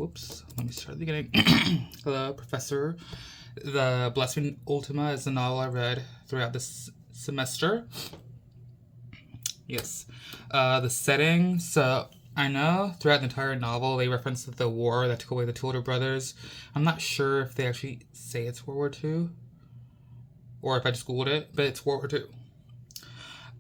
Whoops. Let me start at the beginning. Hello, Professor. The Blessing Ultima is a novel I read throughout this semester. Yes. The setting. So, I know throughout the entire novel they reference the war that took away the two older brothers. I'm not sure if they actually say it's World War II or if I just Googled it, but it's World War II.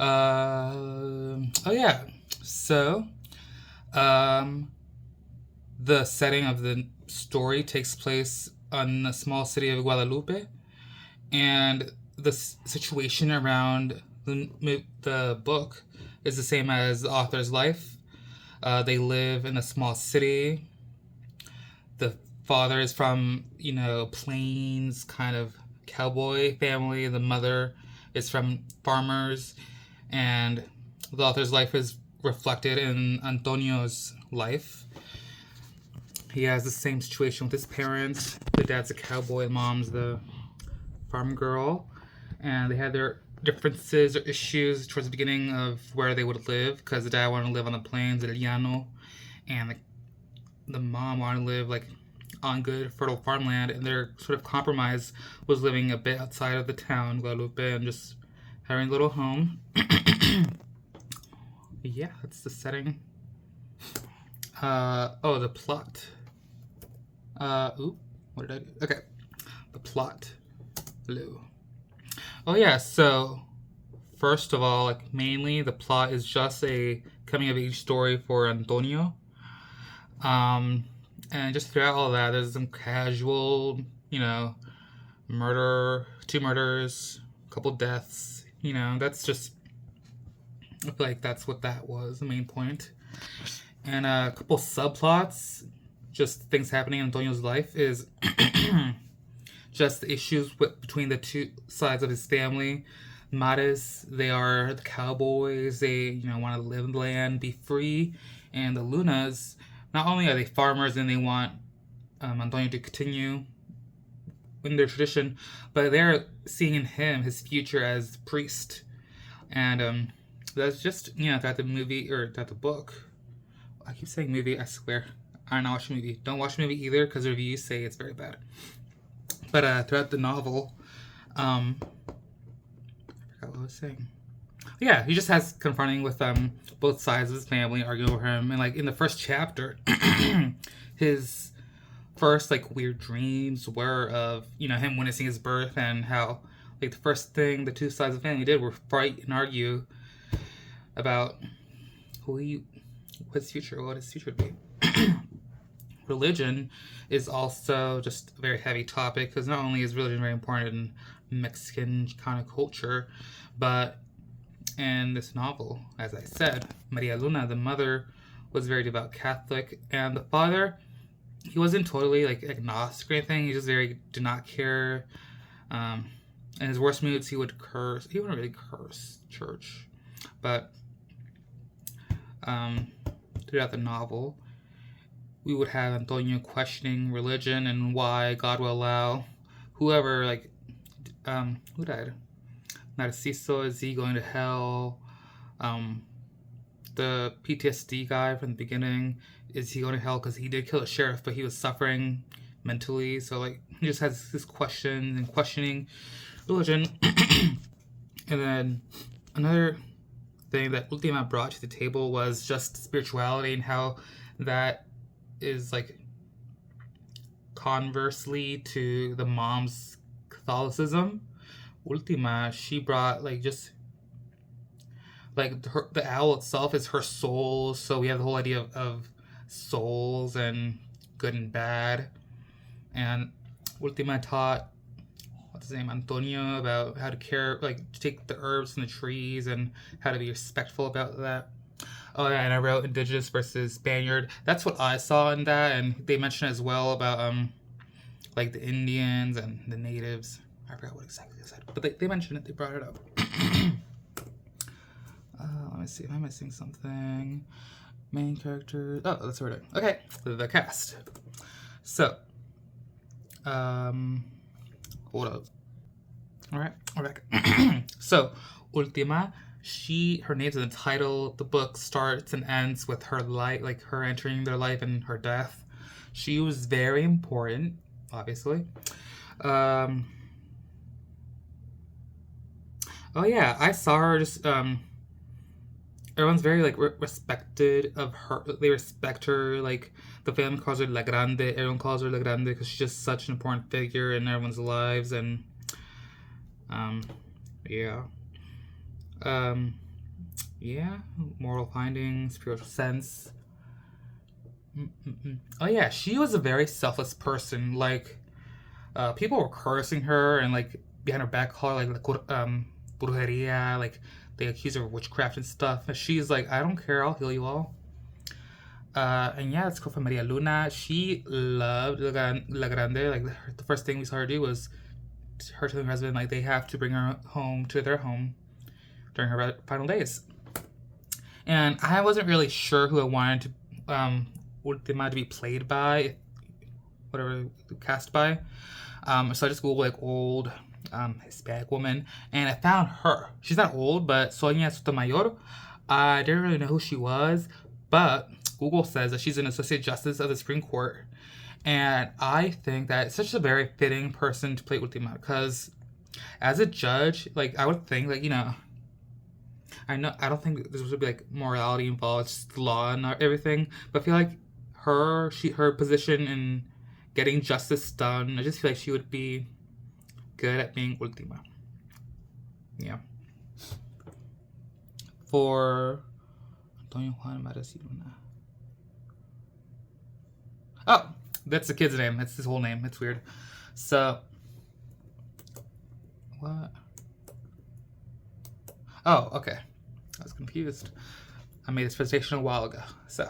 Oh, yeah. So, the setting of the story takes place in the small city of Guadalupe, and the situation around the book is the same as the author's life. They live in a small city. The father is from, plains kind of cowboy family. The mother is from farmers, and the author's life is reflected in Antonio's life. He has the same situation with his parents. The dad's a cowboy, the mom's the farm girl, and they had their differences or issues towards the beginning of where they would live, because the dad wanted to live on the plains, El Llano, and the mom wanted to live on good fertile farmland, and their sort of compromise was living a bit outside of the town, Guadalupe, and just having a little home. Yeah, that's the setting. The plot. What did I do? Okay. The plot. Hello. Oh, yeah, so first of all, mainly the plot is just a coming-of-age story for Antonio. And just throughout all that, there's some casual, murder, 2 murders, a couple deaths, that's just, I feel like that's what that was, the main point. And a couple subplots, just things happening in Antonio's life, is just the issues between the two sides of his family. Mares, they are the cowboys, they want to live in the land, be free. And the Lunas, not only are they farmers and they want Antonio to continue in their tradition, but they're seeing in him his future as priest. And that's just, throughout the movie, or throughout the book. I keep saying movie, I swear. I don't watch the movie. Don't watch the movie either, because the reviews say it's very bad. But throughout the novel, I forgot what I was saying. Yeah, he just has confronting with both sides of his family, arguing over him. And in the first chapter, his first weird dreams were of him witnessing his birth, and how the first thing the two sides of the family did were fight and argue about what his future would be. Religion is also just a very heavy topic, because not only is religion very important in Mexican kind of culture, but in this novel, as I said, Maria Luna, the mother, was very devout Catholic, and the father, he wasn't totally agnostic or anything. He just did not care. In his worst moods, he would curse. He wouldn't really curse church, but throughout the novel, we would have Antonio questioning religion and why God will allow whoever, who died? Narciso, is he going to hell? The PTSD guy from the beginning, is he going to hell because he did kill a sheriff, but he was suffering mentally? So, he just has this question and questioning religion. And then another thing that Ultima brought to the table was just spirituality, and how that is conversely to the mom's Catholicism. Ultima, she brought the owl itself is her soul, so we have the whole idea of souls and good and bad. And Ultima taught Antonio about how to care, to take the herbs from the trees and how to be respectful about that. Oh yeah, and I wrote Indigenous versus Spaniard. That's what I saw in that, and they mentioned as well about the Indians and the natives. I forgot what exactly they said, but they mentioned it. They brought it up. Let me see if I'm missing something. Main characters. Oh, that's right. Okay, the cast. So, hold up. All right, we're back. So, Ultima. Her name's in the title. The book starts and ends with her life, her entering their life and her death. She was very important, obviously. Um, oh yeah, I saw her just everyone's very like respected of her. They respect her. Like the family calls her La Grande. Everyone calls her La Grande because she's just such an important figure in everyone's lives. And um, yeah, um, yeah, moral findings, spiritual sense. Mm-mm-mm. Oh yeah, she was a very selfless person. Like people were cursing her and like behind her back, call her like brujeria. Like they accuse her of witchcraft and stuff. And she's like, I don't care. I'll heal you all. And yeah, let's go for Maria Luna. She loved La Grande. Like the first thing we saw her do was her telling her husband like they have to bring her home to their home during her final days. And I wasn't really sure who I wanted to Ultima to be played by, whatever cast by. So I just googled like old Hispanic woman, and I found her. She's not old, but Sonia Sotomayor. I didn't really know who she was, but Google says that she's an associate justice of the Supreme Court, and I think that it's such a very fitting person to play Ultima because, as a judge, like I would think, like I don't think this would be like morality involved, it's just law and everything, but I feel like her position in getting justice done, I just feel like she would be good at being Ultima. Yeah. For Antonio Juan Maras y Luna. Oh, that's the kid's name. That's his whole name. It's weird. So, what? Oh, okay. I was confused. I made this presentation a while ago. So,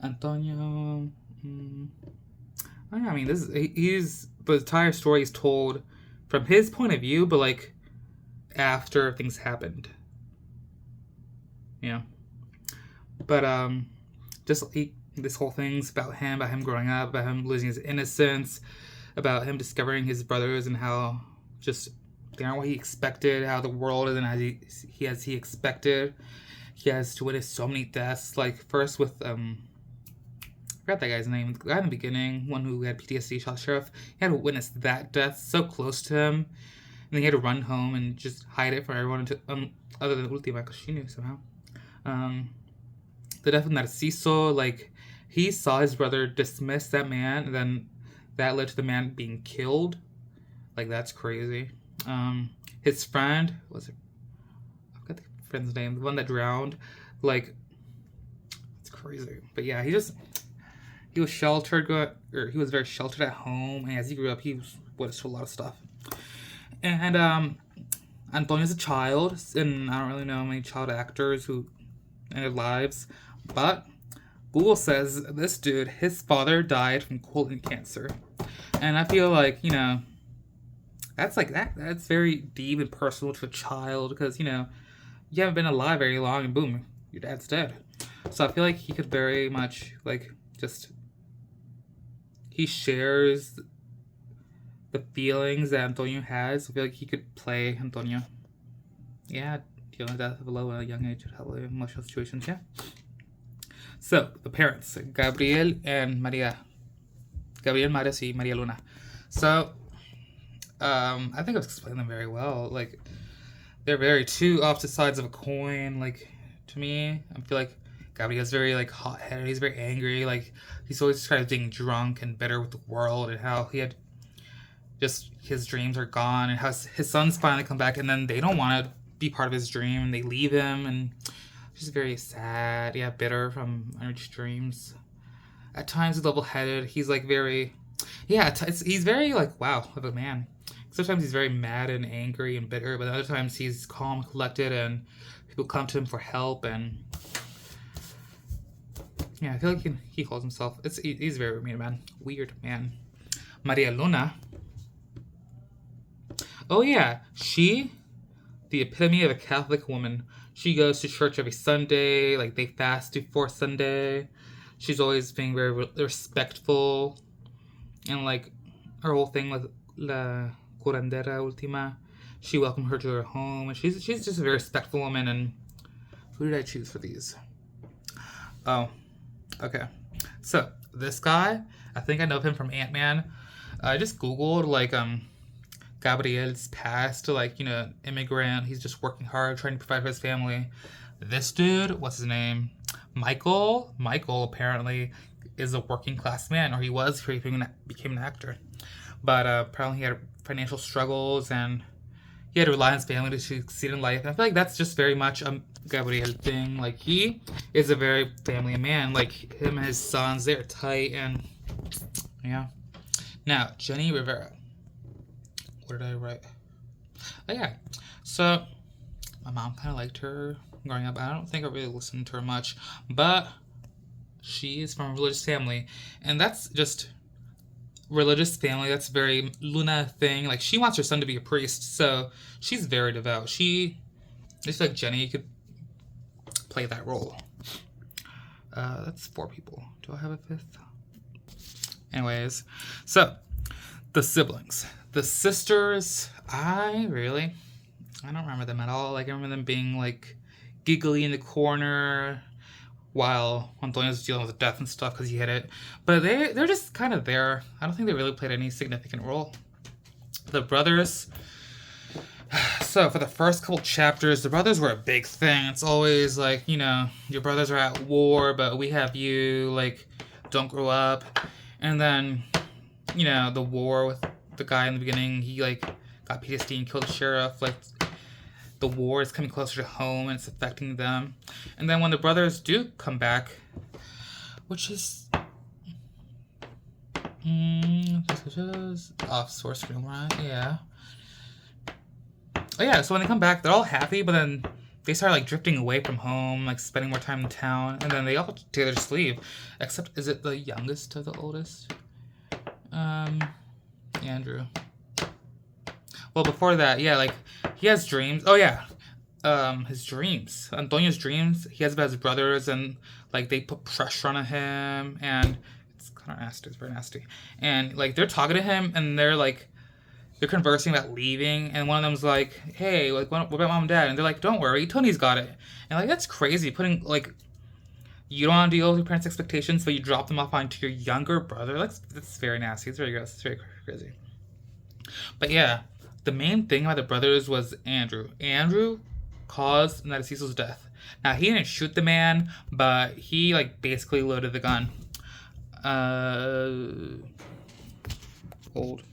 Antonio. I mean, he's the entire story is told from his point of view, but like after things happened. Yeah. But just this whole thing's about him growing up, about him losing his innocence, about him discovering his brothers and how just they aren't what he expected, how the world isn't as he expected. He has to witness so many deaths. Like first with I forgot that guy's name. The guy in the beginning, one who had PTSD, shot the sheriff. He had to witness that death so close to him, and then he had to run home and just hide it from everyone, other than Ultima, because she knew somehow. The death of Narciso, like he saw his brother dismiss that man, and then that led to the man being killed. Like that's crazy. His friend was it? I forgot the friend's name, the one that drowned. Like it's crazy. But yeah, he was sheltered, or he was very sheltered at home, and as he grew up, he was witnessed to a lot of stuff. And Antonio's a child, and I don't really know many child actors who ended lives, but Google says this dude, his father died from colon cancer, and I feel like that's like that's very deep and personal to a child because you haven't been alive very long, and boom, your dad's dead. So I feel like he could very much like just. He shares the feelings that Antonio has. I feel like he could play Antonio. Yeah, dealing with death below a young age, heavily emotional situations. Yeah. So the parents, Gabriel Maris, y Maria Luna. So, I think I've explained them very well. Like, they're very two opposite sides of a coin. Like, to me, I feel like Gabriel's very like hot-headed. He's very angry. Like he's always described as being drunk and bitter with the world, and how he had just his dreams are gone, and how his sons finally come back, and then they don't want to be part of his dream, and they leave him, and he's very sad. Yeah, bitter from unreached dreams. At times, he's level-headed. He's like very, yeah. He's very like wow of a man. Sometimes he's very mad and angry and bitter, but other times he's calm, collected, and people come to him for help and. Yeah, I feel like he calls himself. He's a very weird man. Maria Luna. Oh yeah, the epitome of a Catholic woman. She goes to church every Sunday. Like they fast before Sunday. She's always being very respectful, and like her whole thing with La Curandera Ultima. She welcomed her to her home, and she's just a very respectful woman. And who did I choose for these? Oh. Okay, so this guy, I think I know him from Ant-Man. I just googled like Gabriel's past, like, immigrant. He's just working hard, trying to provide for his family. This dude, what's his name? Michael. Michael apparently is a working class man, or he was before he became an actor. But apparently he had financial struggles and he had to rely on his family to succeed in life. And I feel like that's just very much a Gabriel thing. Like, he is a very family man. Like, him and his sons, they're tight, and yeah. Now, Jenny Rivera. What did I write? Oh, yeah. So, my mom kind of liked her growing up. I don't think I really listened to her much, but she is from a religious family, and that's just religious family. That's very Luna thing. Like, she wants her son to be a priest, so she's very devout. I just feel like Jenny could play that role. That's 4 people. Do I have a 5th? Anyways, so the siblings, the sisters. I don't remember them at all. Like, I remember them being like giggly in the corner while Antonio's dealing with death and stuff because he hit it. But they're just kind of there. I don't think they really played any significant role. The brothers. So for the first couple chapters, the brothers were a big thing. It's always like, your brothers are at war, but we have you. Like, don't grow up. And then, the war with the guy in the beginning, he like got PTSD and killed the sheriff. Like, the war is coming closer to home and it's affecting them. And then when the brothers do come back, which is off source screen, right? Yeah. Oh yeah, so when they come back, they're all happy, but then they start like drifting away from home, like spending more time in town, and then they all together just leave. Except, is it the youngest or the oldest? Andrew. Well, before that, yeah, like, he has dreams. Oh, yeah. His dreams. Antonio's dreams, he has about his brothers, and, like, they put pressure on him, and it's kind of nasty. It's very nasty. And, like, they're talking to him, and they're conversing about leaving, and one of them's like, hey, like, what about mom and dad? And they're like, don't worry, Tony's got it. And, like, that's crazy, putting, like, you don't want to deal with your parents' expectations, but you drop them off onto your younger brother. Like, that's very nasty. It's very gross. It's very crazy. But, yeah. The main thing about the brothers was Andrew. Andrew caused Ned Cecil's death. Now, he didn't shoot the man, but he, like, basically loaded the gun. Old.